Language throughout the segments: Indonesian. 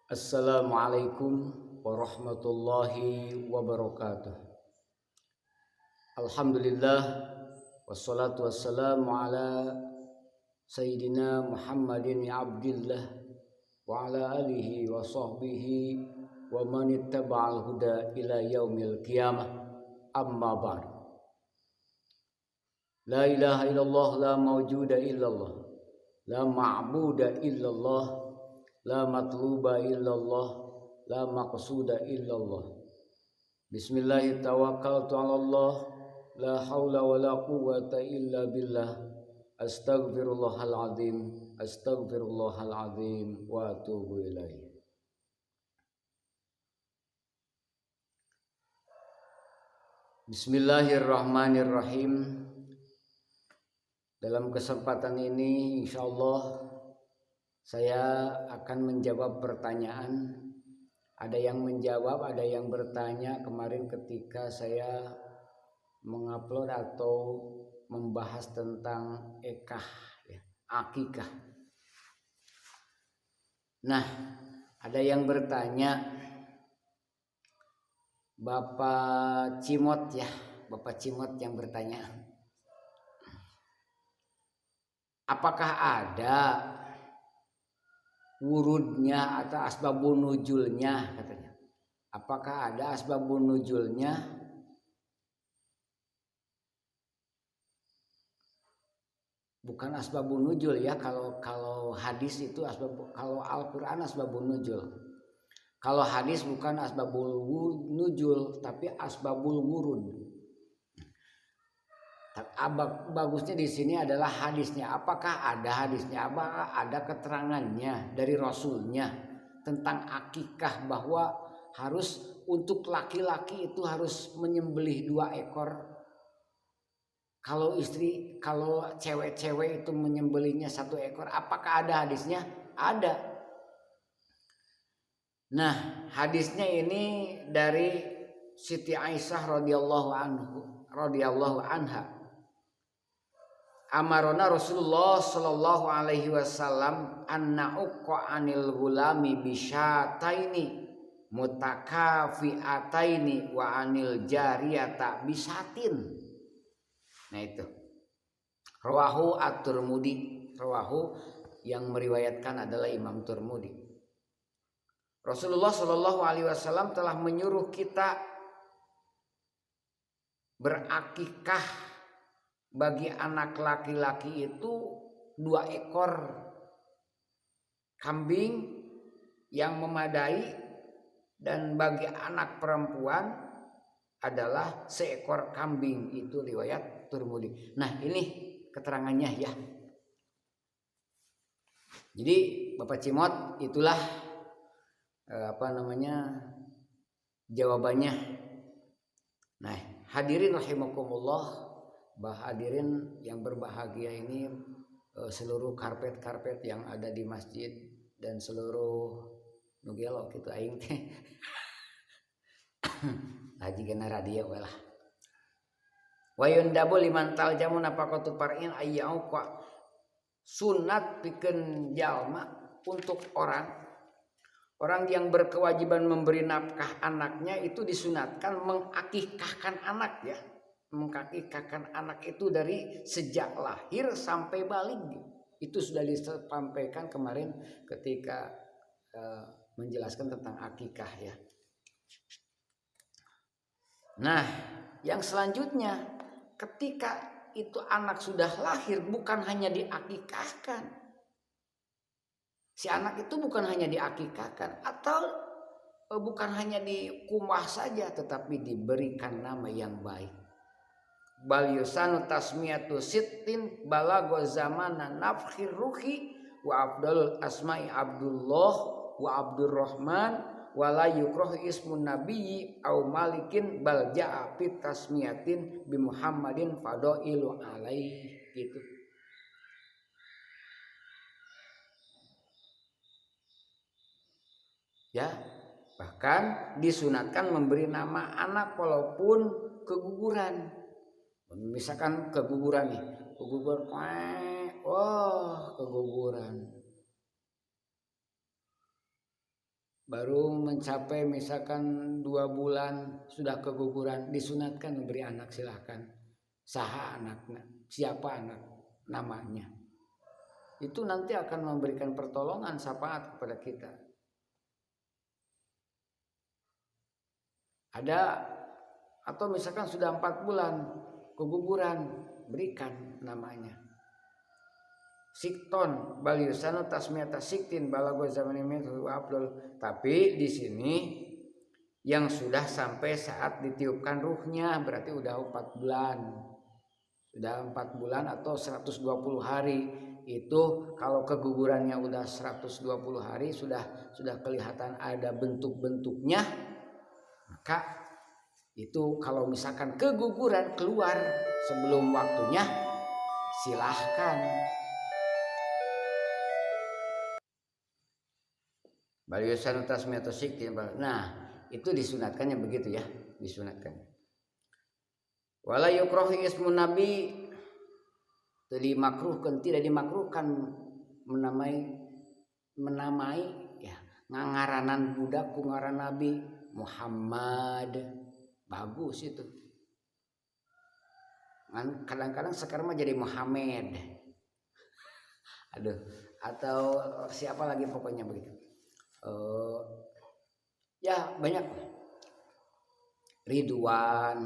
Assalamualaikum warahmatullahi wabarakatuh. Alhamdulillah wassalatu wassalamu ala Sayyidina Muhammadin abdillah wa ala alihi wa sahbihi wa man ittaba'al huda ila yaumil qiyamah. Amma ba'd. La ilaha illallah, la mawjuda illallah, la ma'buda illallah, la matluba illallah, la maqsuda illallah. Bismillahirrahmanirrahim. Tawakkaltu 'ala Allah, la haula wala quwwata illa billah. Astaghfirullahal azim, astaghfirullahal azim wa atubu ilaih. Bismillahirrahmanirrahim. Dalam kesempatan ini insyaallah saya akan menjawab pertanyaan. Ada yang menjawab, ada yang bertanya kemarin ketika saya mengupload atau membahas tentang ekah, ya, akikah. Nah, ada yang bertanya, Bapak Cimot ya, Bapak Cimot yang bertanya, apakah ada wurudnya atau asbabun nuzulnya katanya. Apakah ada asbabun nuzulnya? Bukan asbabun nuzul ya, kalau hadis itu kalau Al-Qur'an asbabun nuzul. Kalau hadis bukan asbabul nuzul tapi asbabul wurud. Bagusnya di sini adalah hadisnya. Apakah ada hadisnya? Apakah ada keterangannya dari Rasulnya tentang akikah bahwa harus untuk laki-laki itu harus menyembelih 2 ekor. Kalau cewek-cewek itu menyembelihnya 1 ekor. Apakah ada hadisnya? Ada. Nah, hadisnya ini dari Siti Aisyah radhiyallahu anha. Amarona Rasulullah sallallahu alaihi wasallam anna'uqa anil gulami bisyataini mutakafiataini wa anil jariyata bisatin. Nah itu. Rawahu at-Tirmidzi. Rawahu yang meriwayatkan adalah Imam Tirmidzi. Rasulullah sallallahu alaihi wasallam telah menyuruh kita berakikah bagi anak laki-laki itu 2 ekor kambing yang memadai, dan bagi anak perempuan adalah 1 ekor kambing. Itu riwayat Tirmidzi. Nah, ini keterangannya ya. Jadi Bapak Cimot itulah jawabannya. Nah, hadirin rahimakumullah, hadirin yang berbahagia ini, seluruh karpet-karpet yang ada di masjid dan seluruh nugelo gitu aing teh haji gana radio lah. Wa yundabu liman taljamu nafaqatu par'in ayyau qa, sunat pikeun jalma untuk orang yang berkewajiban memberi nafkah anaknya itu disunatkan mengakikahkan anak ya. Mengakikahkan anak itu dari sejak lahir sampai balik. Itu sudah disampaikan kemarin ketika menjelaskan tentang akikah ya. Nah, yang selanjutnya ketika itu anak sudah lahir bukan hanya diakikahkan. Si anak itu bukan hanya diakikahkan atau bukan hanya dikumah saja, tetapi diberikan nama yang baik. Bal yusanu tasmiyatu sittin balagha zamana nafkhir ruhi wa afdalul asma'i Abdullah wa Abdurrahman wa la yukrah ismun nabiyyi au malikin bal ja'a fit tasmiyatin bi Muhammadin fadailu alaihi gitu. Ya, bahkan disunatkan memberi nama anak walaupun keguguran. Misalkan keguguran nih, keguguran, keguguran. baru mencapai misalkan 2 bulan sudah keguguran, disunatkan memberi anak, silahkan. Saha anaknya, siapa anak namanya, itu nanti akan memberikan pertolongan syafaat kepada kita. Ada atau misalkan sudah 4 bulan keguguran, berikan namanya. Sikton baliusano tasmiyata siktin balago zamanimin afdal. Tapi di sini yang sudah sampai saat ditiupkan ruhnya berarti udah 4 bulan. Sudah 4 bulan atau 120 hari. Itu kalau kegugurannya udah 120 hari sudah kelihatan ada bentuk-bentuknya, maka itu kalau misalkan keguguran keluar sebelum waktunya, silahkan. Baliusan tasmiyatu siktin. Nah, itu disunatkan yang begitu ya, disunatkan. Wala yukrahu ismun nabi, tidak dimakruhkan, tidak dimakruhkan menamai ya ngangaranan budak ku ngaran nabi Muhammad. Bagus itu. Kan kadang-kadang sekarang mah jadi Muhammad. Aduh, atau siapa lagi pokoknya begitu. Ya banyak. Ridwan,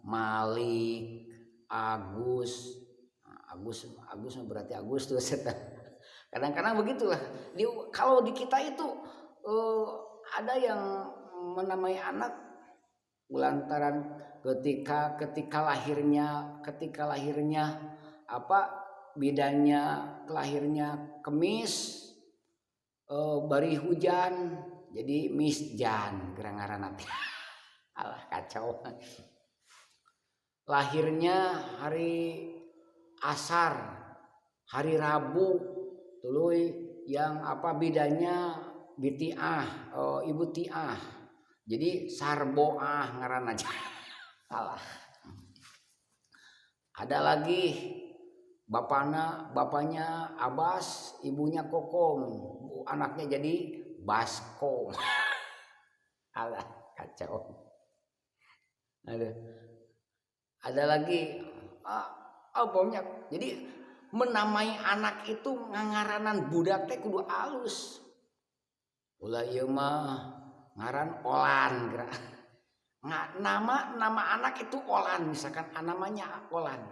Malik, Agus berarti Agustus. Kadang-kadang begitulah. Kalau di kita itu ada yang menamai anak lantaran ketika lahirnya apa bidanya lahirnya Kemis, bari hujan jadi misjan gerangaran nanti. Alah kacau. Lahirnya hari Asar, hari Rabu, tuluy yang apa bidanya bitiah, ibu tiah. Jadi sarboah ngaran aja. Salah. Ada lagi bapaknya Abbas, ibunya Kokom, anaknya jadi Baskom. Alah kacau. Ada lagi banyak. Jadi menamai anak itu ngangaranan budak teh kudu alus. Ulah ieu mah ngaran Olan geura. Nama anak itu Olan, misalkan namanya Olan.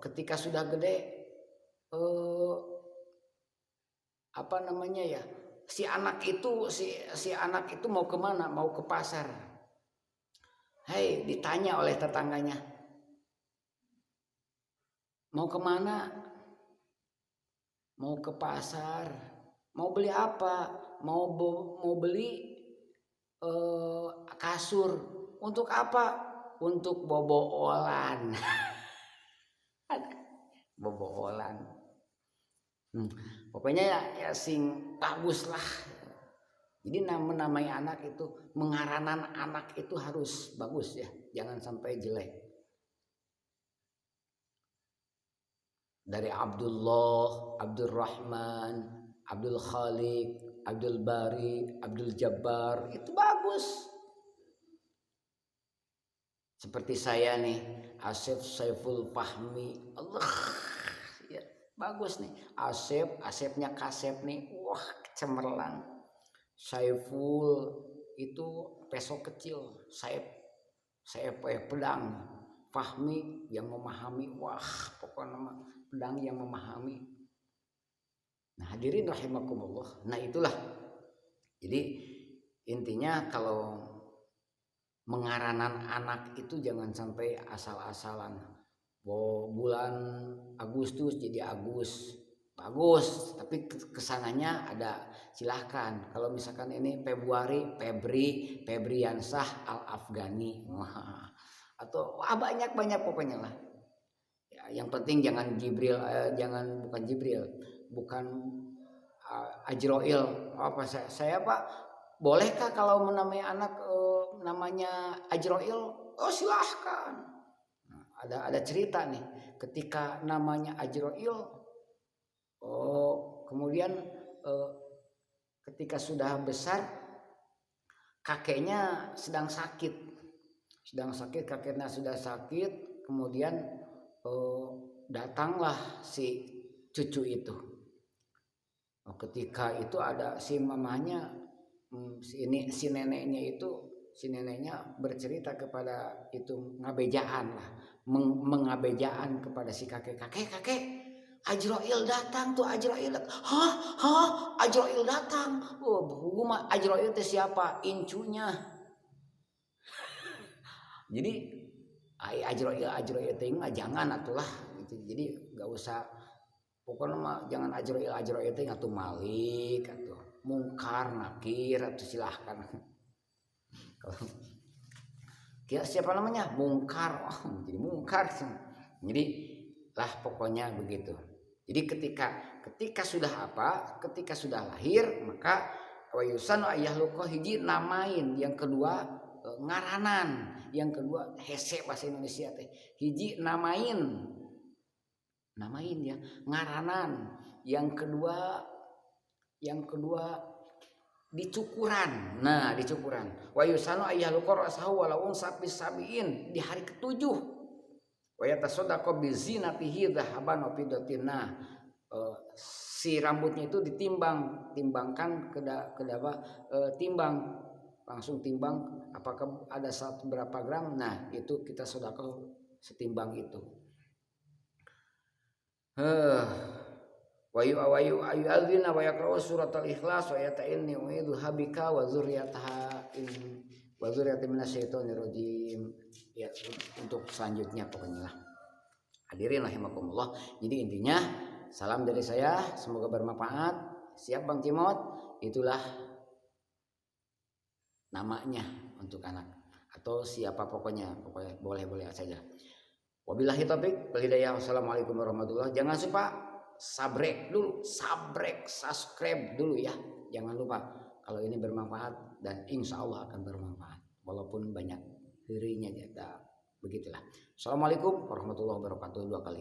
Ketika sudah gede apa namanya ya? Si anak itu mau kemana? Mau ke pasar. Hei, ditanya oleh tetangganya, mau kemana? Mau ke pasar. Mau beli apa? Mau beli kasur. Untuk apa? Untuk bobolan. Bobolan. Pokoknya ya sing bagus lah. Jadi menamai anak itu, mengaranan anak itu harus bagus ya, jangan sampai jelek. Dari Abdullah, Abdurrahman, Abdul Khaliq, Abdul Bari, Abdul Jabbar, itu bagus. Seperti saya nih, Asep Saiful Fahmi, Allah, ya, bagus nih. Asepnya Kasep nih, wah cemerlang. Saiful itu pesok kecil, Saif pedang. Fahmi yang memahami, wah pokoknya pedang yang memahami. Nah hadirin rahimakumullah. Nah itulah. Jadi intinya kalau mengaranan anak itu jangan sampai asal-asalan. Bulan Agustus jadi Agus. Bagus, tapi kesananya ada, silahkan. Kalau misalkan ini Februari, Febriansah Al-Afghani, atau banyak pokoknya lah. Ya, yang penting jangan Jibril, bukan Ajroil. Apa saya Pak, bolehkah kalau menamai anak namanya Ajroil? Oh silahkan. Nah, ada cerita nih, ketika namanya Ajroil. Kemudian ketika sudah besar kakeknya sedang sakit, kakeknya sudah sakit, kemudian datanglah si cucu itu. Ketika itu ada si mamanya, si neneknya bercerita kepada itu ngabejaan lah, mengabejaan kepada si kakek, Ajroil datang tuh, Ajroil datang. Hah, Ajroil datang. Oh, mah Ajroil itu siapa? Incunya. Jadi Ajroil itu jangan atulah gitu. Jadi nggak usah, pokoknya mah jangan Ajroil itu atuh malik atau mungkar nakir atau silahkan. Kira siapa namanya? Mungkar. Oh, jadi mungkar. Jadi lah pokoknya begitu. Jadi ketika sudah ketika sudah lahir, maka wayusan ayah luko hiji namain, yang kedua ngaranan, yang kedua hese bahasa Indonesia teh, hiji namain ya, ngaranan, yang kedua dicukuran. Nah, dicukuran. Wayusano ayah luko rasahu walaun sabiin di hari ketujuh. Wa tasaddaqa bi zinatihi dzahaban wa fiddatin. Si rambutnya itu timbangkan timbang, langsung timbang apakah ada berapa gram. Nah, itu kita sedekah setimbang itu. Wa yu'adzina wa yaqra'u suratal ikhlas wa yata'inni u'idhu habika wa dzurriyyati minasyaitonir rajim. Ya, untuk selanjutnya pokoknya lah. Hadirin rahimakumullah. Jadi intinya salam dari saya, semoga bermanfaat. Siap Bang Cimot? Itulah namanya untuk anak atau siapa pokoknya boleh saja. Wabillahi taufik wal hidayah. Wassalamualaikum warahmatullahi. Jangan lupa subscribe dulu ya. Jangan lupa, kalau ini bermanfaat dan insya Allah akan bermanfaat walaupun banyak dirinya jeda. Begitulah. Assalamualaikum warahmatullahi wabarakatuh. 2 kali.